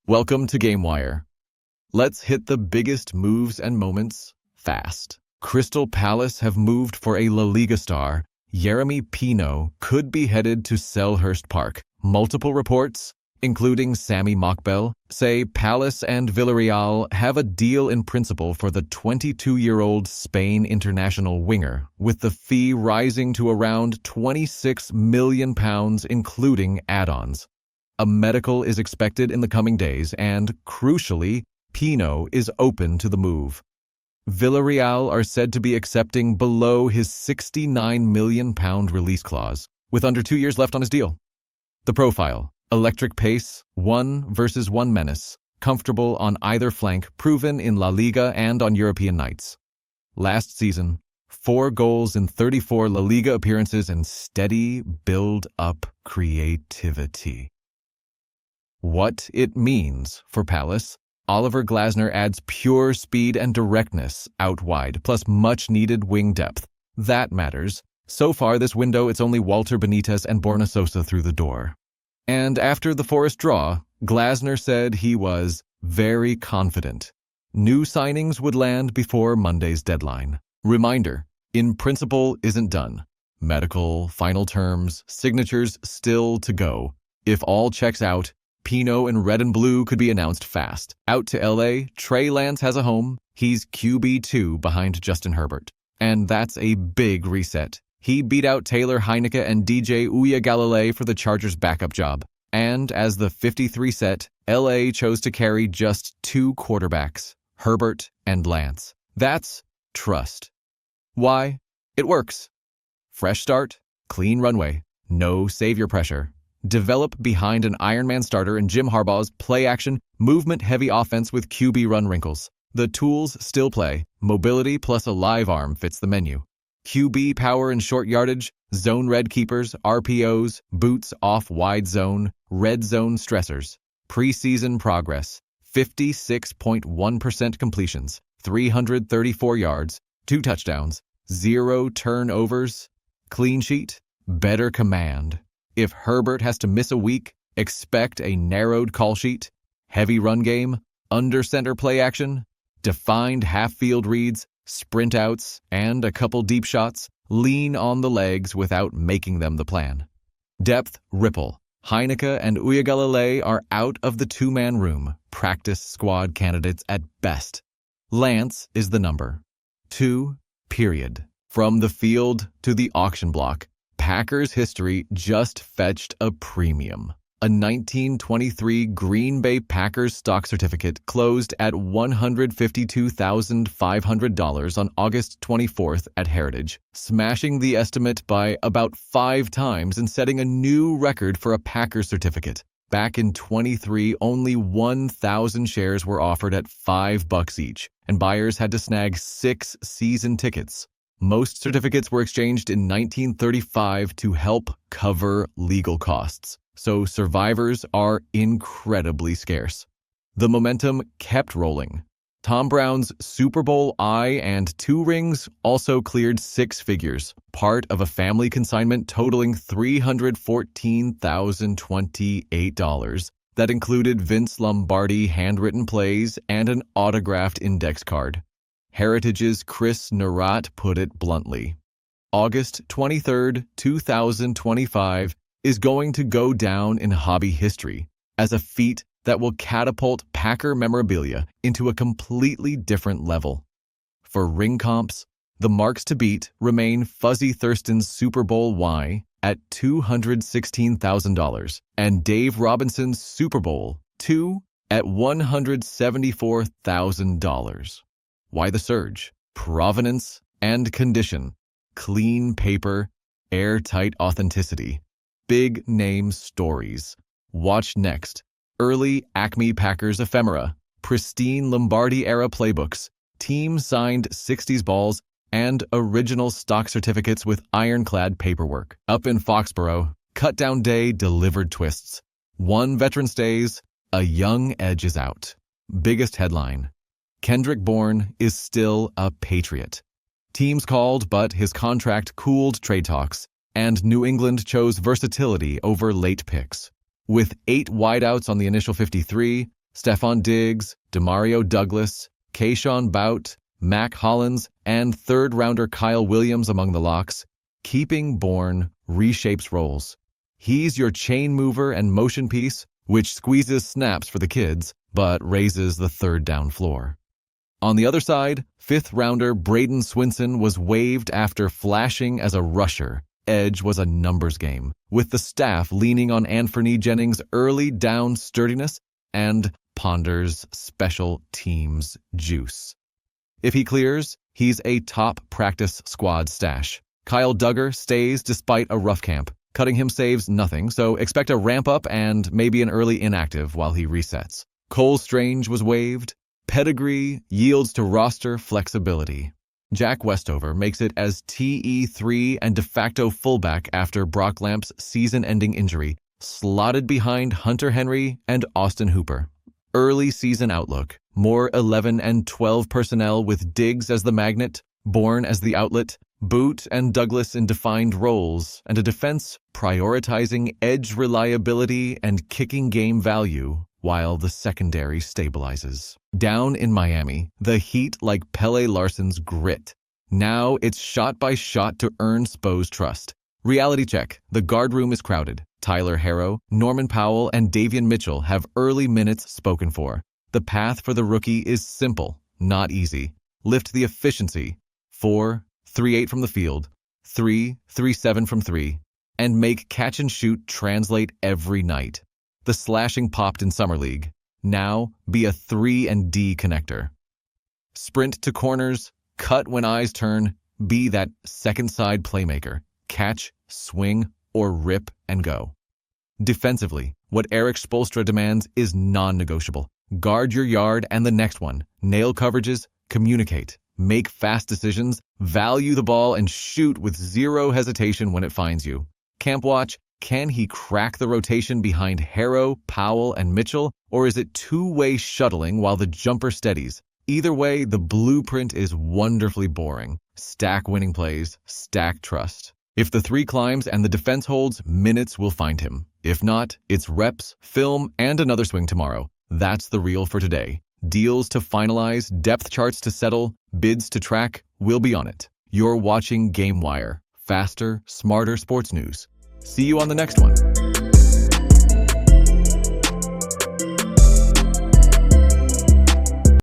Welcome to GameWire. Let's hit the biggest moves and moments fast. Crystal Palace have moved for a La Liga star. Yeremy Pino could be headed to Selhurst Park. Multiple reports, including Sammy Mockbell, say Palace and Villarreal have a deal in principle for the 22-year-old Spain international winger, with the fee rising to around £26 million, including add-ons. A medical is expected in the coming days, and, crucially, Pino is open to the move. Villarreal are said to be accepting below his £69 million release clause, with under 2 years left on his deal. The profile: electric pace, 1-versus-1 menace, comfortable on either flank, proven in La Liga and on European nights. Last season, 4 goals in 34 La Liga appearances and steady build-up creativity. What it means for Palace: Oliver Glasner adds pure speed and directness out wide, plus much-needed wing depth. That matters. So far this window, it's only Walter Benitez and Borna Sosa through the door. And after the Forest draw, Glasner said he was very confident new signings would land before Monday's deadline. Reminder: in principle isn't done. Medical, final terms, signatures still to go. If all checks out, Pino in red and blue could be announced fast. Out to LA, Trey Lance has a home. He's QB2 behind Justin Herbert. And that's a big reset. He beat out Taylor Heineke and DJ Uiagalelei for the Chargers' backup job. And as the 53 set, LA chose to carry just 2 quarterbacks, Herbert and Lance. That's trust. Why? It works. Fresh start, clean runway, no savior pressure. Develop behind an Ironman starter in Jim Harbaugh's play-action, movement-heavy offense with QB run wrinkles. The tools still play. Mobility plus a live arm fits the menu. QB power and short yardage, zone read keepers, RPOs, boots off wide zone, red zone stressors. Preseason progress: 56.1% completions, 334 yards, 2 touchdowns, 0 turnovers. Clean sheet, better command. If Herbert has to miss a week, expect a narrowed call sheet. Heavy run game, under center play action, defined half-field reads, sprint outs, and a couple deep shots. Lean on the legs without making them the plan. Depth ripple. Heineke and Uiagalelei are out of the 2-man room, practice squad candidates at best. Lance is the number 2, period. From the field to the auction block, Packers history just fetched a premium. A 1923 Green Bay Packers stock certificate closed at $152,500 on August 24th at Heritage, smashing the estimate by about 5 times and setting a new record for a Packers certificate. Back in 23, only 1,000 shares were offered at $5 each, and buyers had to snag 6 season tickets. Most certificates were exchanged in 1935 to help cover legal costs, so survivors are incredibly scarce. The momentum kept rolling. Tom Brown's Super Bowl I and 2 rings also cleared 6 figures, part of a family consignment totaling $314,028 that included Vince Lombardi handwritten plays and an autographed index card. Heritage's Chris Nerat put it bluntly: August 23, 2025 is going to go down in hobby history as a feat that will catapult Packer memorabilia into a completely different level. For ring comps, the marks to beat remain Fuzzy Thurston's Super Bowl Y at $216,000 and Dave Robinson's Super Bowl II at $174,000. Why the surge? Provenance and condition. Clean paper, airtight authenticity. Big name stories. Watch next. Early Acme Packers ephemera. Pristine Lombardi-era playbooks. Team-signed 60s balls and original stock certificates with ironclad paperwork. Up in Foxborough, Cutdown Day delivered twists. 1 veteran stays, a young edge is out. Biggest headline: Kendrick Bourne is still a Patriot. Teams called, but his contract cooled trade talks, and New England chose versatility over late picks. With 8 wideouts on the initial 53, Stephon Diggs, Demario Douglas, Keyshawn Bout, Mac Hollins, and third-rounder Kyle Williams among the locks. Keeping Bourne reshapes roles. He's your chain mover and motion piece, which squeezes snaps for the kids, but raises the third down floor. On the other side, fifth-rounder Bradyn Swinson was waived after flashing as a rusher. Edge was a numbers game, with the staff leaning on Anthony Jennings' early down sturdiness and Ponder's special teams juice. If he clears, he's a top practice squad stash. Kyle Duggar stays despite a rough camp. Cutting him saves nothing, so expect a ramp-up and maybe an early inactive while he resets. Cole Strange was waived. Pedigree yields to roster flexibility. Jack Westover makes it as TE3 and de facto fullback after Brock Lamp's season-ending injury, slotted behind Hunter Henry and Austin Hooper. Early season outlook: more 11 and 12 personnel with Diggs as the magnet, Bourne as the outlet, Boot and Douglas in defined roles, and a defense prioritizing edge reliability and kicking game value while the secondary stabilizes. Down in Miami, the Heat like Pelle Larsson's grit. Now it's shot by shot to earn Spo's trust. Reality check: the guard room is crowded. Tyler Herro, Norman Powell, and Davian Mitchell have early minutes spoken for. The path for the rookie is simple, not easy. Lift the efficiency: 4-3-8 from the field, 3-3-7 from 3, and make catch and shoot translate every night. The slashing popped in Summer League. Now be a 3-and-D connector. Sprint to corners, cut when eyes turn, be that second side playmaker. Catch, swing, or rip and go. Defensively, what Eric Spoelstra demands is non-negotiable. Guard your yard and the next one. Nail coverages, communicate, make fast decisions, value the ball, and shoot with zero hesitation when it finds you. Camp watch: can he crack the rotation behind Herro, Powell, and Mitchell, or is it two-way shuttling while the jumper steadies? Either way, the blueprint is wonderfully boring. Stack winning plays, stack trust. If the three climbs and the defense holds, minutes will find him. If not, it's reps, film, and another swing tomorrow. That's the reel for today. Deals to finalize, depth charts to settle, bids to track. We'll be on it. You're watching Game Wire. Faster, smarter sports news. See you on the next one.